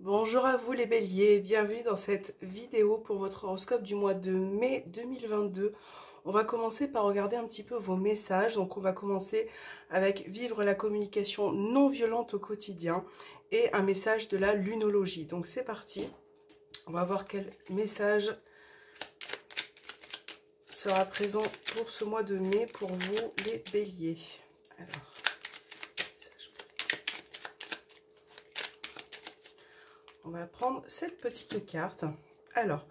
Bonjour à vous les béliers, bienvenue dans cette vidéo pour votre horoscope du mois de mai 2022. On va commencer par regarder un petit peu vos messages. Donc on va commencer avec vivre la communication non violente au quotidien et un message de la lunologie. Donc c'est parti, on va voir quel message sera présent pour ce mois de mai pour vous les béliers. Alors, on va prendre cette petite carte. Alors,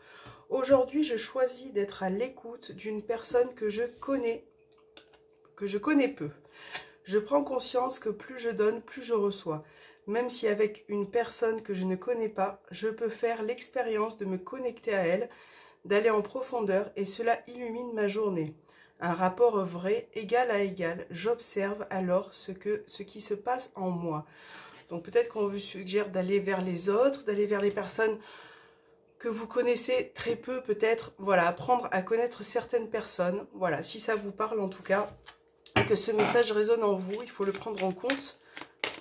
aujourd'hui, je choisis d'être à l'écoute d'une personne que je connais peu. Je prends conscience que plus je donne, plus je reçois. Même si avec une personne que je ne connais pas, je peux faire l'expérience de me connecter à elle, d'aller en profondeur et cela illumine ma journée. Un rapport vrai, égal à égal, j'observe alors ce qui se passe en moi. Donc peut-être qu'on vous suggère d'aller vers les autres, d'aller vers les personnes que vous connaissez très peu peut-être. Voilà, apprendre à connaître certaines personnes. Voilà, si ça vous parle en tout cas, et que ce message résonne en vous, il faut le prendre en compte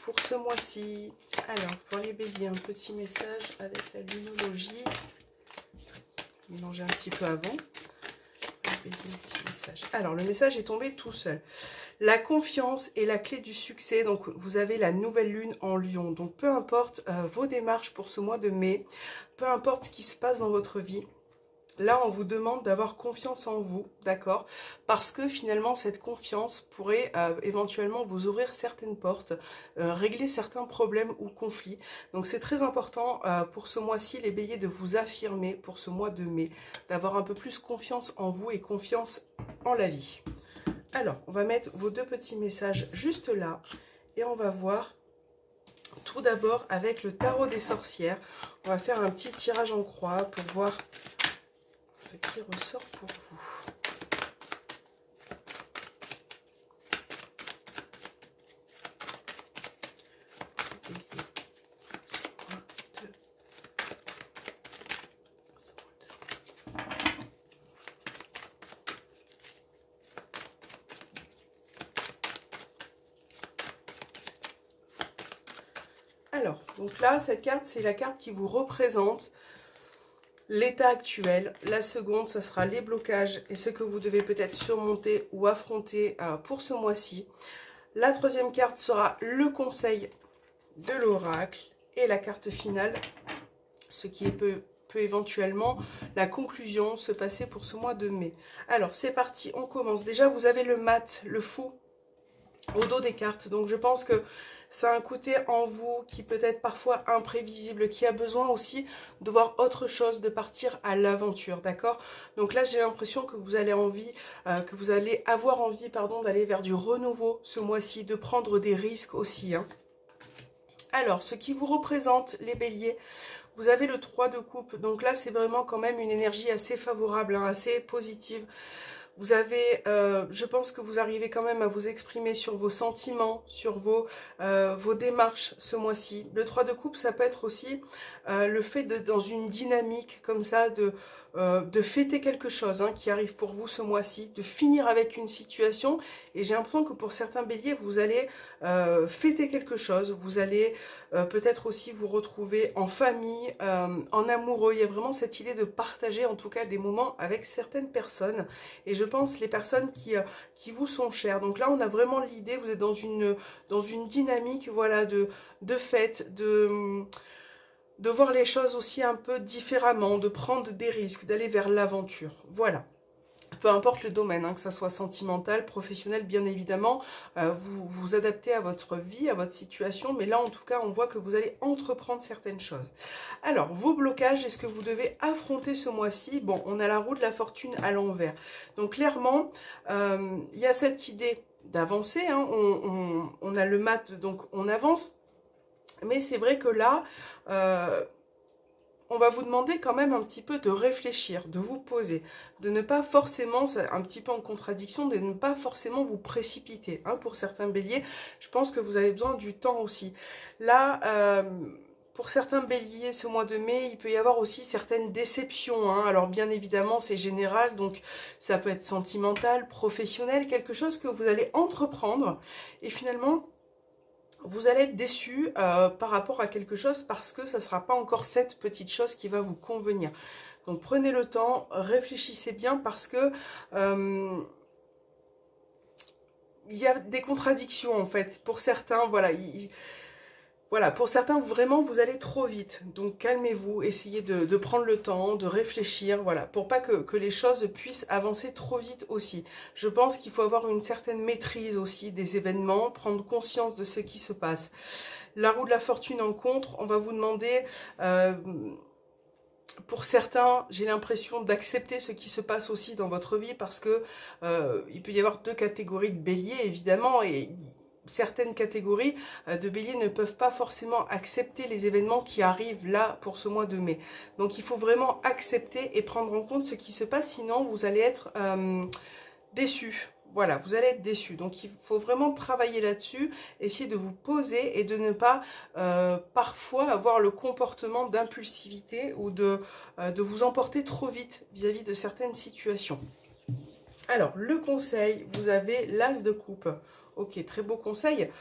pour ce mois-ci. Alors, pour les béliers, un petit message avec la lunologie. Mélanger un petit peu avant. Alors, le message est tombé tout seul. La confiance est la clé du succès. Donc, vous avez la nouvelle lune en Lion. Donc, peu importe vos démarches pour ce mois de mai, peu importe ce qui se passe dans votre vie, là, on vous demande d'avoir confiance en vous, d'accord? Parce que finalement, cette confiance pourrait éventuellement vous ouvrir certaines portes, régler certains problèmes ou conflits. Donc, c'est très important pour ce mois-ci, les béliers, de vous affirmer pour ce mois de mai, d'avoir un peu plus confiance en vous et confiance en la vie. Alors, on va mettre vos deux petits messages juste là et on va voir tout d'abord avec le tarot des sorcières. On va faire un petit tirage en croix pour voir ce qui ressort pour vous. Alors, donc là, cette carte, c'est la carte qui vous représente l'état actuel. La seconde, ça sera les blocages et ce que vous devez peut-être surmonter ou affronter pour ce mois-ci. La troisième carte sera le conseil de l'oracle. Et la carte finale, ce qui peut éventuellement la conclusion se passer pour ce mois de mai. Alors, c'est parti, on commence. Déjà, vous avez le mat, le faux, au dos des cartes. Donc, je pense que c'est un côté en vous qui peut être parfois imprévisible, qui a besoin aussi de voir autre chose, de partir à l'aventure, d'accord? Donc là, j'ai l'impression que vous allez avoir envie, pardon, d'aller vers du renouveau ce mois-ci, de prendre des risques aussi, hein. Alors, ce qui vous représente, les béliers, vous avez le 3 de coupe. Donc là, c'est vraiment quand même une énergie assez favorable, hein, assez positive. Vous avez, je pense que vous arrivez quand même à vous exprimer sur vos sentiments, sur vos démarches ce mois-ci. Le 3 de coupe, ça peut être aussi le fait d'être dans une dynamique comme ça, de fêter quelque chose hein, qui arrive pour vous ce mois-ci, de finir avec une situation. Et j'ai l'impression que pour certains béliers, vous allez fêter quelque chose. Vous allez peut-être aussi vous retrouver en famille, en amoureux. Il y a vraiment cette idée de partager en tout cas des moments avec certaines personnes. Et je pense les personnes qui vous sont chères. Donc là, on a vraiment l'idée, vous êtes dans une dynamique voilà, de fête, de voir les choses aussi un peu différemment, de prendre des risques, d'aller vers l'aventure. Voilà. Peu importe le domaine, hein, que ça soit sentimental, professionnel, bien évidemment, vous vous adaptez à votre vie, à votre situation, mais là, en tout cas, on voit que vous allez entreprendre certaines choses. Alors, vos blocages, est-ce que vous devez affronter ce mois-ci? Bon, on a la roue de la fortune à l'envers. Donc, clairement, il y a cette idée d'avancer, hein, on a le mat, donc on avance, mais c'est vrai que là... on va vous demander quand même un petit peu de réfléchir, de vous poser, de ne pas forcément, c'est un petit peu en contradiction, de ne pas forcément vous précipiter. Hein, pour certains béliers, je pense que vous avez besoin du temps aussi. Là, pour certains béliers, ce mois de mai, il peut y avoir aussi certaines déceptions. Hein. Alors bien évidemment, c'est général, donc ça peut être sentimental, professionnel, quelque chose que vous allez entreprendre et finalement... vous allez être déçu par rapport à quelque chose parce que ça ne sera pas encore cette petite chose qui va vous convenir. Donc prenez le temps, réfléchissez bien parce que il y a des contradictions en fait. Pour certains, voilà, voilà, pour certains, vraiment, vous allez trop vite. Donc, calmez-vous, essayez de prendre le temps, de réfléchir, voilà, pour pas que les choses puissent avancer trop vite aussi. Je pense qu'il faut avoir une certaine maîtrise aussi des événements, prendre conscience de ce qui se passe. La roue de la fortune en contre, on va vous demander... pour certains, j'ai l'impression d'accepter ce qui se passe aussi dans votre vie parce que il peut y avoir deux catégories de béliers, évidemment, et certaines catégories de béliers ne peuvent pas forcément accepter les événements qui arrivent là pour ce mois de mai. Donc il faut vraiment accepter et prendre en compte ce qui se passe, sinon vous allez être déçus. Voilà, vous allez être déçus. Donc il faut vraiment travailler là-dessus, essayer de vous poser et de ne pas parfois avoir le comportement d'impulsivité ou de vous emporter trop vite vis-à-vis de certaines situations. Alors, le conseil, vous avez l'as de coupe. Ok, très beau conseil.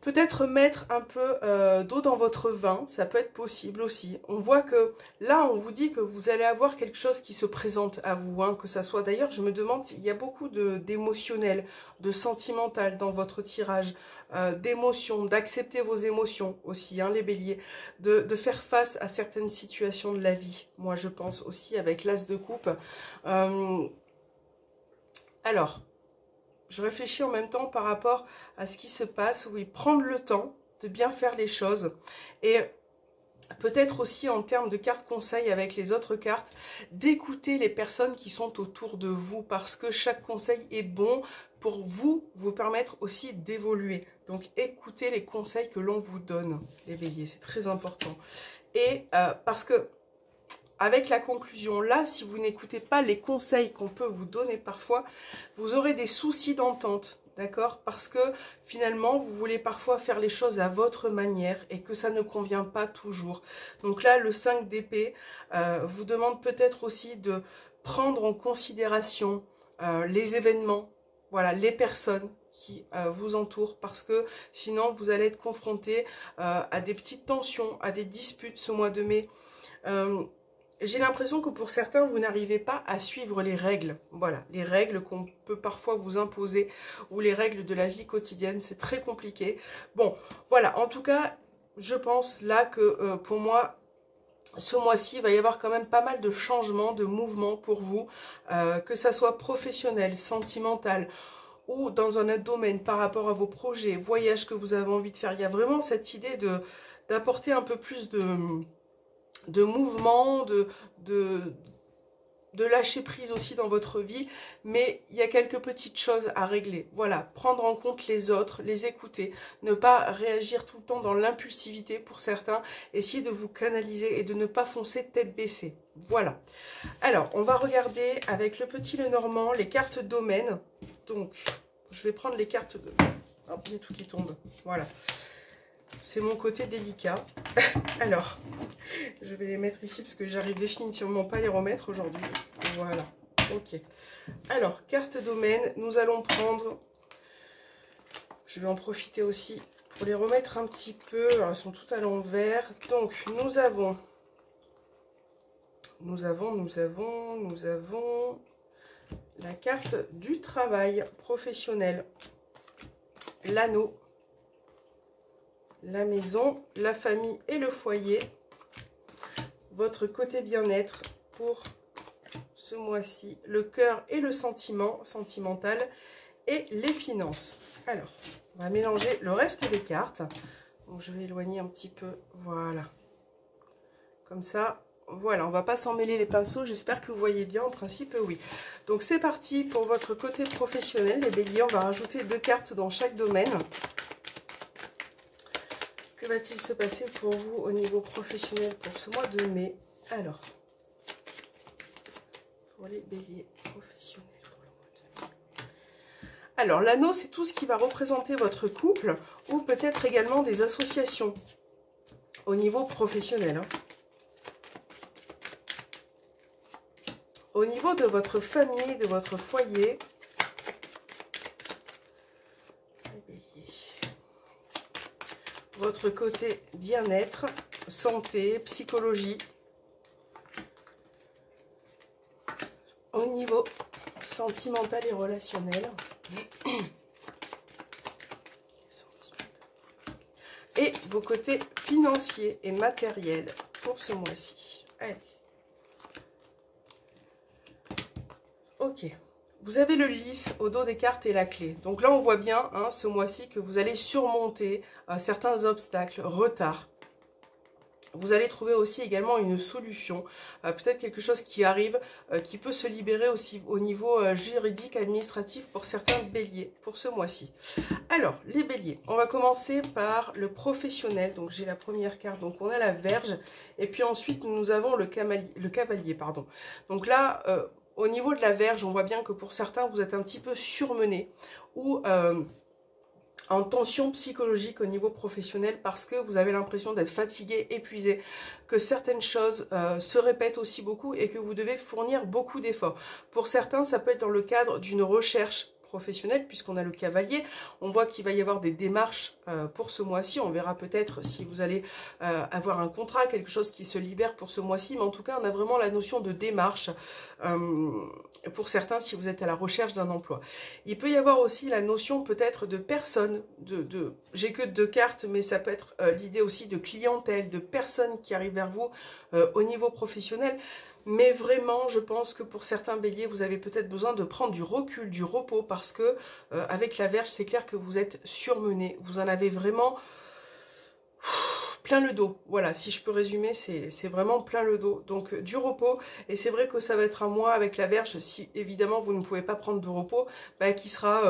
Peut-être mettre un peu d'eau dans votre vin, ça peut être possible aussi. On voit que là, on vous dit que vous allez avoir quelque chose qui se présente à vous, hein, que ça soit d'ailleurs, je me demande, il y a beaucoup d'émotionnel, de sentimental dans votre tirage, d'émotions, d'accepter vos émotions aussi, hein, les béliers, de faire face à certaines situations de la vie. Moi, je pense aussi avec l'as de coupe. Alors... je réfléchis en même temps par rapport à ce qui se passe, oui, prendre le temps de bien faire les choses et peut-être aussi en termes de cartes conseil avec les autres cartes, d'écouter les personnes qui sont autour de vous parce que chaque conseil est bon pour vous permettre aussi d'évoluer. Donc écoutez les conseils que l'on vous donne, les béliers, c'est très important. Et parce que avec la conclusion là, si vous n'écoutez pas les conseils qu'on peut vous donner parfois, vous aurez des soucis d'entente, d'accord? Parce que finalement, vous voulez parfois faire les choses à votre manière et que ça ne convient pas toujours. Donc là, le 5 d'épée vous demande peut-être aussi de prendre en considération les événements, voilà, les personnes qui vous entourent, parce que sinon, vous allez être confronté à des petites tensions, à des disputes ce mois de mai. J'ai l'impression que pour certains, vous n'arrivez pas à suivre les règles. Voilà, les règles qu'on peut parfois vous imposer ou les règles de la vie quotidienne, c'est très compliqué. Bon, voilà, en tout cas, je pense là que pour moi, ce mois-ci, il va y avoir quand même pas mal de changements, de mouvements pour vous, que ça soit professionnel, sentimental ou dans un autre domaine par rapport à vos projets, voyages que vous avez envie de faire. Il y a vraiment cette idée d'apporter un peu plus de mouvement, de lâcher prise aussi dans votre vie, mais il y a quelques petites choses à régler. Voilà, prendre en compte les autres, les écouter, ne pas réagir tout le temps dans l'impulsivité pour certains, essayer de vous canaliser et de ne pas foncer tête baissée. Voilà. Alors, on va regarder avec le petit Lenormand les cartes domaines. Donc, je vais prendre les cartes de... Oh, il y a tout qui tombe. Voilà. C'est mon côté délicat. Alors, je vais les mettre ici parce que j'arrive définitivement pas à les remettre aujourd'hui. Voilà, ok. Alors, carte domaine, nous allons prendre... Je vais en profiter aussi pour les remettre un petit peu. Alors, elles sont toutes à l'envers. Donc, nous avons la carte du travail professionnel. L'anneau. La maison, la famille et le foyer, votre côté bien-être pour ce mois-ci, le cœur et le sentiment, sentimental et les finances. Alors, on va mélanger le reste des cartes. Donc, je vais éloigner un petit peu, voilà, comme ça. Voilà, on va pas s'en mêler les pinceaux, j'espère que vous voyez bien, en principe oui. Donc c'est parti pour votre côté professionnel, les béliers, on va rajouter 2 cartes dans chaque domaine. Que va-t-il se passer pour vous au niveau professionnel pour ce mois de mai? Alors, pour les béliers professionnels pour le mois de mai. Alors, l'anneau, c'est tout ce qui va représenter votre couple ou peut-être également des associations au niveau professionnel. Hein. Au niveau de votre famille, de votre foyer, les béliers. votre côté bien-être, santé, psychologie. Au niveau sentimental et relationnel. Et vos côtés financiers et matériels pour ce mois-ci. Allez. Ok. Vous avez le lys au dos des cartes et la clé. Donc là, on voit bien hein, ce mois-ci que vous allez surmonter certains obstacles, retards. Vous allez trouver aussi également une solution, peut-être quelque chose qui arrive, qui peut se libérer aussi au niveau juridique, administratif pour certains béliers pour ce mois-ci. Alors, les béliers, on va commencer par le professionnel. Donc, j'ai la première carte, donc on a la Vierge. Et puis ensuite, nous avons le cavalier. Pardon. Donc là, au niveau de la Vierge, on voit bien que pour certains, vous êtes un petit peu surmené ou en tension psychologique au niveau professionnel parce que vous avez l'impression d'être fatigué, épuisé, que certaines choses se répètent aussi beaucoup et que vous devez fournir beaucoup d'efforts. Pour certains, ça peut être dans le cadre d'une recherche professionnelle puisqu'on a le cavalier. On voit qu'il va y avoir des démarches pour ce mois-ci. On verra peut-être si vous allez avoir un contrat, quelque chose qui se libère pour ce mois-ci. Mais en tout cas, on a vraiment la notion de démarche pour certains si vous êtes à la recherche d'un emploi. Il peut y avoir aussi la notion peut-être de personnes, j'ai que 2 cartes, mais ça peut être l'idée aussi de clientèle, de personnes qui arrivent vers vous au niveau professionnel. Mais vraiment, je pense que pour certains béliers, vous avez peut-être besoin de prendre du recul, du repos, parce que avec la Vierge, c'est clair que vous êtes surmené. Vous en avez vraiment plein le dos. Voilà, si je peux résumer, c'est vraiment plein le dos. Donc du repos, et c'est vrai que ça va être un mois avec la Vierge, si évidemment vous ne pouvez pas prendre de repos, bah, qui sera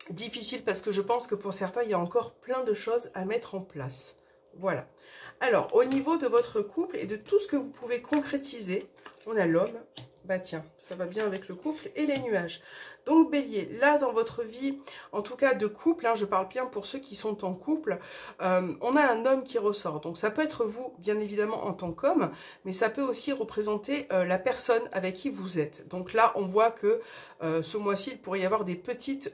difficile, parce que je pense que pour certains, il y a encore plein de choses à mettre en place. Voilà. Alors, au niveau de votre couple et de tout ce que vous pouvez concrétiser, on a l'homme, bah tiens, ça va bien avec le couple, et les nuages. Donc Bélier, là dans votre vie, en tout cas de couple, hein, je parle bien pour ceux qui sont en couple, on a un homme qui ressort. Donc ça peut être vous, bien évidemment, en tant qu'homme, mais ça peut aussi représenter la personne avec qui vous êtes. Donc là, on voit que ce mois-ci, il pourrait y avoir des petites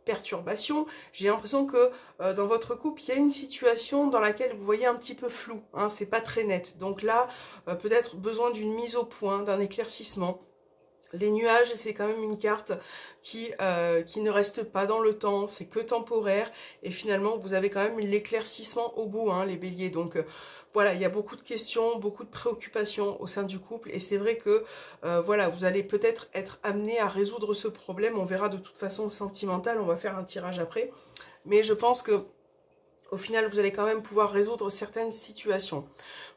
perturbation. J'ai l'impression que dans votre couple, il y a une situation dans laquelle vous voyez un petit peu flou, hein, c'est pas très net. Donc là, peut-être besoin d'une mise au point, d'un éclaircissement. Les nuages, c'est quand même une carte qui ne reste pas dans le temps, c'est que temporaire. Et finalement, vous avez quand même l'éclaircissement au bout, hein, les béliers. Donc voilà, il y a beaucoup de questions, beaucoup de préoccupations au sein du couple. Et c'est vrai que voilà, vous allez peut-être être amené à résoudre ce problème. On verra de toute façon sentimental, on va faire un tirage après. Mais je pense que au final, vous allez quand même pouvoir résoudre certaines situations.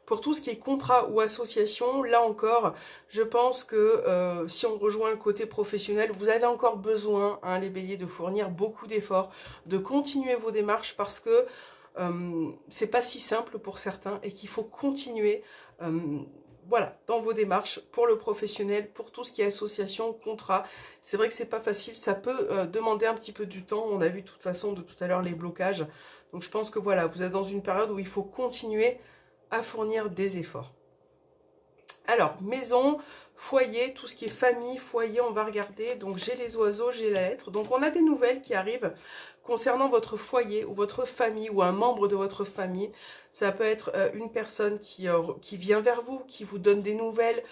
Pour tout ce qui est contrat ou association, là encore, je pense que si on rejoint le côté professionnel, vous avez encore besoin, hein, les béliers, de fournir beaucoup d'efforts, de continuer vos démarches parce que c'est pas si simple pour certains et qu'il faut continuer voilà, dans vos démarches pour le professionnel, pour tout ce qui est association, contrat. C'est vrai que c'est pas facile, ça peut demander un petit peu du temps. On a vu de toute façon de tout à l'heure les blocages. Donc je pense que voilà, vous êtes dans une période où il faut continuer à fournir des efforts. Alors, maison, foyer, tout ce qui est famille, foyer, on va regarder. Donc j'ai les oiseaux, j'ai la lettre. Donc on a des nouvelles qui arrivent concernant votre foyer ou votre famille ou un membre de votre famille. Ça peut être une personne qui vient vers vous, qui vous donne des nouvelles,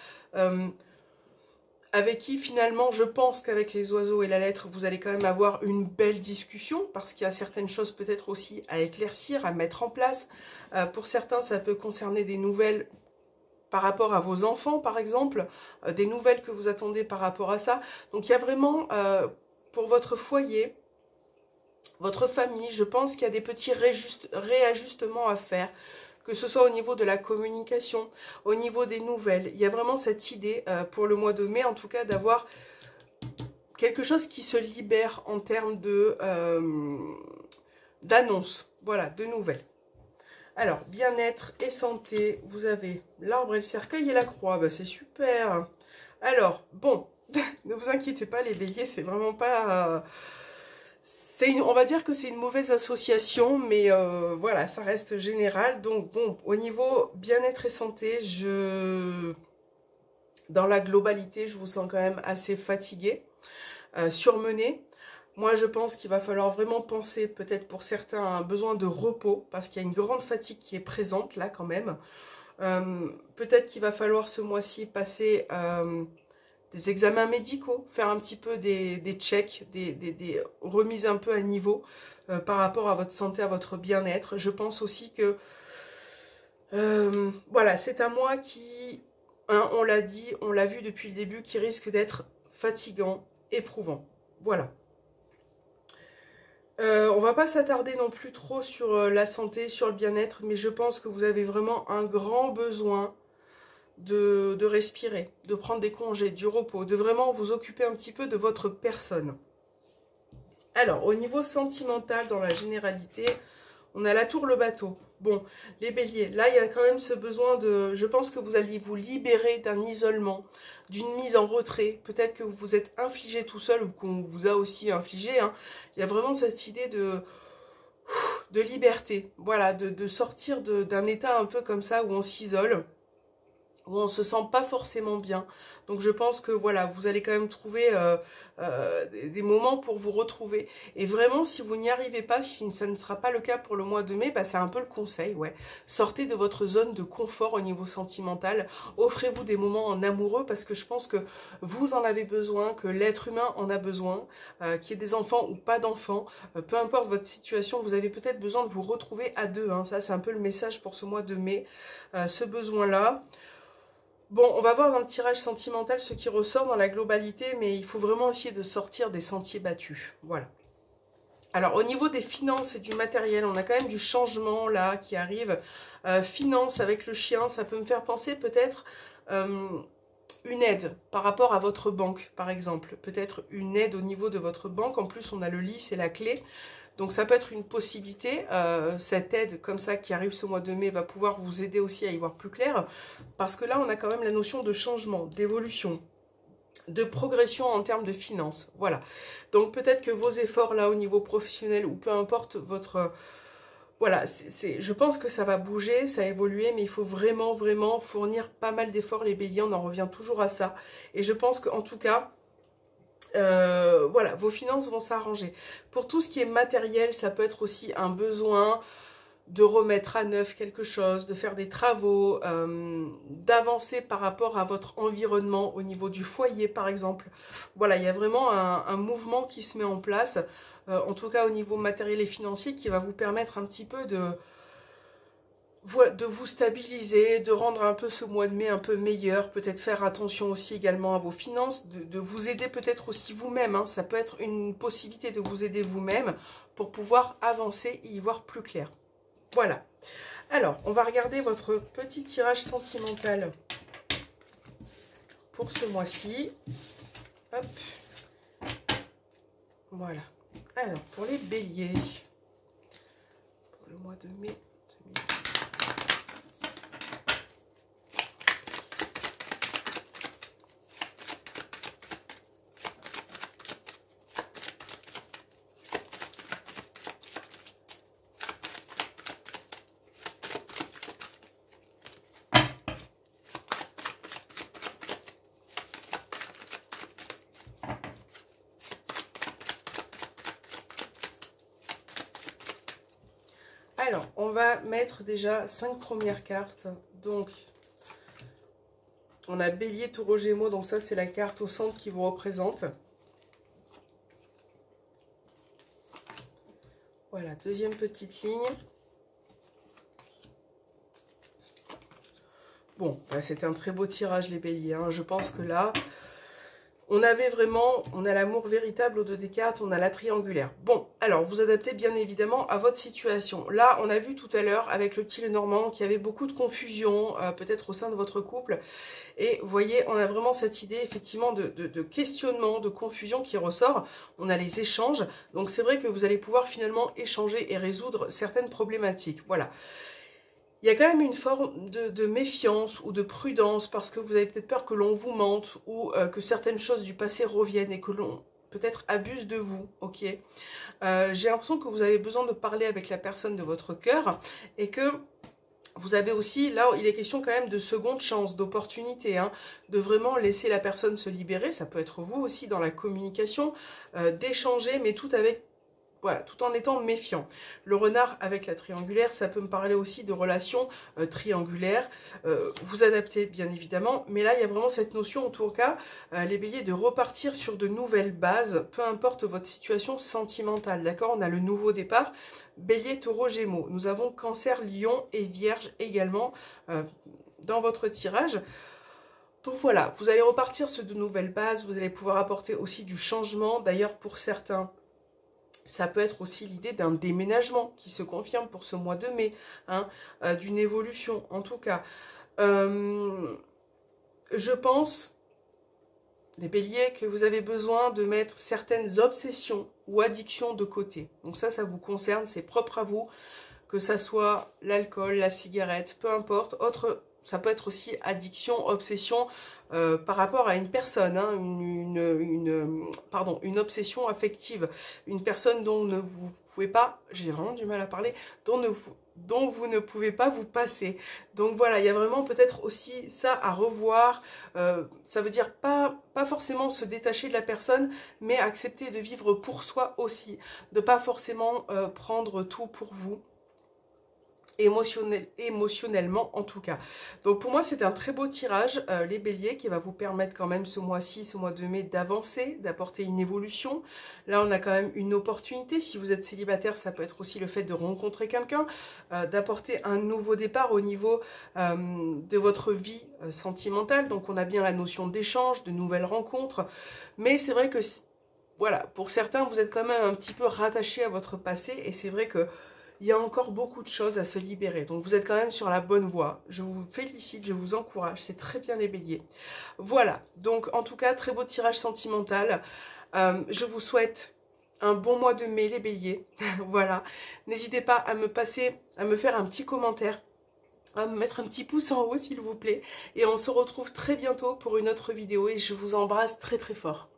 avec qui finalement, je pense qu'avec les oiseaux et la lettre, vous allez quand même avoir une belle discussion, parce qu'il y a certaines choses peut-être aussi à éclaircir, à mettre en place. Pour certains, ça peut concerner des nouvelles par rapport à vos enfants, par exemple, des nouvelles que vous attendez par rapport à ça. Donc il y a vraiment, pour votre foyer, votre famille, je pense qu'il y a des petits réajustements à faire, que ce soit au niveau de la communication, au niveau des nouvelles. Il y a vraiment cette idée pour le mois de mai, en tout cas, d'avoir quelque chose qui se libère en termes d'annonces, voilà, de nouvelles. Alors, bien-être et santé, vous avez l'arbre et le cercueil et la croix, bah, c'est super. Alors, bon, ne vous inquiétez pas, les béliers, c'est vraiment pas... on va dire que c'est une mauvaise association, mais voilà, ça reste général. Donc bon, au niveau bien-être et santé, dans la globalité, je vous sens quand même assez fatigué, surmené. Moi, je pense qu'il va falloir vraiment penser, peut-être pour certains, à un besoin de repos, parce qu'il y a une grande fatigue qui est présente, là, quand même. Peut-être qu'il va falloir ce mois-ci passer des examens médicaux, faire un petit peu des checks, des remises un peu à niveau par rapport à votre santé, à votre bien-être. Je pense aussi que, voilà, c'est un mois qui, hein, on l'a dit, on l'a vu depuis le début, qui risque d'être fatigant, éprouvant. Voilà. On va pas s'attarder non plus trop sur la santé, sur le bien-être, mais je pense que vous avez vraiment un grand besoin de respirer, de prendre des congés, du repos, de vraiment vous occuper un petit peu de votre personne. Alors, au niveau sentimental, dans la généralité, on a la tour, le bateau. Bon, les béliers, là, il y a quand même ce besoin de... Je pense que vous allez vous libérer d'un isolement, d'une mise en retrait. Peut-être que vous vous êtes infligé tout seul ou qu'on vous a aussi infligé. Hein. Il y a vraiment cette idée de liberté. Voilà, de sortir d'un état un peu comme ça où on s'isole, où on se sent pas forcément bien. Donc je pense que voilà, vous allez quand même trouver des moments pour vous retrouver. Et vraiment, si vous n'y arrivez pas, si ça ne sera pas le cas pour le mois de mai, bah, c'est un peu le conseil, ouais. Sortez de votre zone de confort au niveau sentimental. Offrez-vous des moments en amoureux parce que je pense que vous en avez besoin, que l'être humain en a besoin, qu'il y ait des enfants ou pas d'enfants, peu importe votre situation, vous avez peut-être besoin de vous retrouver à deux. Hein. Ça, c'est un peu le message pour ce mois de mai, ce besoin-là. Bon, on va voir dans le tirage sentimental ce qui ressort dans la globalité, mais il faut vraiment essayer de sortir des sentiers battus. Voilà. Alors, au niveau des finances et du matériel, on a quand même du changement là qui arrive. Finance avec le chien, ça peut me faire penser peut-être une aide par rapport à votre banque, par exemple. Peut-être une aide au niveau de votre banque. En plus, on a le lit, c'est la clé. Donc ça peut être une possibilité, cette aide comme ça qui arrive ce mois de mai va pouvoir vous aider aussi à y voir plus clair, parce que là on a quand même la notion de changement, d'évolution, de progression en termes de finances, voilà. Donc peut-être que vos efforts là au niveau professionnel ou peu importe votre... voilà, je pense que ça va bouger, ça va évoluer, mais il faut vraiment, vraiment fournir pas mal d'efforts les béliers, on en revient toujours à ça. Et je pense qu'en tout cas... voilà, vos finances vont s'arranger. Pour tout ce qui est matériel, ça peut être aussi un besoin de remettre à neuf quelque chose, de faire des travaux, d'avancer par rapport à votre environnement au niveau du foyer par exemple. Voilà, il y a vraiment un mouvement qui se met en place, en tout cas au niveau matériel et financier, qui va vous permettre un petit peu de vous stabiliser, de rendre un peu ce mois de mai un peu meilleur, peut-être faire attention aussi également à vos finances, de vous aider peut-être aussi vous-même, hein. Ça peut être une possibilité de vous aider vous-même pour pouvoir avancer et y voir plus clair. Voilà. Alors, on va regarder votre petit tirage sentimental pour ce mois-ci. Hop. Voilà. Alors, pour les béliers, pour le mois de mai 2020. Alors, on va mettre déjà 5 premières cartes. Donc, on a Bélier, Taureau, Gémeaux. Donc ça, c'est la carte au centre qui vous représente. Voilà, deuxième petite ligne. Bon, bah, c'était un très beau tirage, les béliers. Hein. Je pense que là, on avait vraiment, on a l'amour véritable au dos des cartes, on a la triangulaire. Bon, alors, vous adaptez bien évidemment à votre situation. Là, on a vu tout à l'heure, avec le petit Lenormand, qu'il y avait beaucoup de confusion, peut-être au sein de votre couple. Et vous voyez, on a vraiment cette idée, effectivement, de questionnement, de confusion qui ressort. On a les échanges. Donc, c'est vrai que vous allez pouvoir finalement échanger et résoudre certaines problématiques. Voilà. Il y a quand même une forme de méfiance ou de prudence parce que vous avez peut-être peur que l'on vous mente ou que certaines choses du passé reviennent et que l'on peut-être abuse de vous, ok. J'ai l'impression que vous avez besoin de parler avec la personne de votre cœur et que Vous avez aussi, là, il est question quand même de seconde chance, d'opportunité, hein, de vraiment laisser la personne se libérer. Ça peut être vous aussi dans la communication, d'échanger, mais tout avec, voilà, tout en étant méfiant. Le renard avec la triangulaire, ça peut me parler aussi de relations triangulaires. Vous adaptez bien évidemment, mais là il y a vraiment cette notion en tout cas, les béliers, de repartir sur de nouvelles bases, peu importe votre situation sentimentale, d'accord? On a le nouveau départ, bélier, taureau, gémeaux. Nous avons cancer, lion et vierge également dans votre tirage. Donc voilà, vous allez repartir sur de nouvelles bases, vous allez pouvoir apporter aussi du changement. D'ailleurs pour certains, ça peut être aussi l'idée d'un déménagement qui se confirme pour ce mois de mai, hein, d'une évolution en tout cas. Je pense, les béliers, que vous avez besoin de mettre certaines obsessions ou addictions de côté. Donc ça vous concerne, c'est propre à vous, que ça soit l'alcool, la cigarette, peu importe, ça peut être aussi addiction, obsession par rapport à une personne, hein, une obsession affective, une personne dont ne vous pouvez pas, j'ai vraiment du mal à parler, dont vous ne pouvez pas vous passer. Donc voilà, il y a vraiment peut-être aussi ça à revoir. Ça veut dire pas forcément se détacher de la personne, mais accepter de vivre pour soi aussi, de pas forcément prendre tout pour vous. Émotionnellement en tout cas. Donc pour moi c'est un très beau tirage les béliers, qui va vous permettre quand même ce mois-ci, ce mois de mai, d'avancer, d'apporter une évolution. Là on a quand même une opportunité. Si vous êtes célibataire, ça peut être aussi le fait de rencontrer quelqu'un, d'apporter un nouveau départ au niveau de votre vie sentimentale. Donc on a bien la notion d'échange, de nouvelles rencontres, mais c'est vrai que voilà, pour certains vous êtes quand même un petit peu rattaché à votre passé, et c'est vrai que il y a encore beaucoup de choses à se libérer. Donc vous êtes quand même sur la bonne voie. Je vous félicite, je vous encourage. C'est très bien les béliers. Voilà. Donc en tout cas, très beau tirage sentimental. Je vous souhaite un bon mois de mai les béliers. Voilà. N'hésitez pas à me faire un petit commentaire, à me mettre un petit pouce en haut s'il vous plaît. Et on se retrouve très bientôt pour une autre vidéo. Et je vous embrasse très très fort.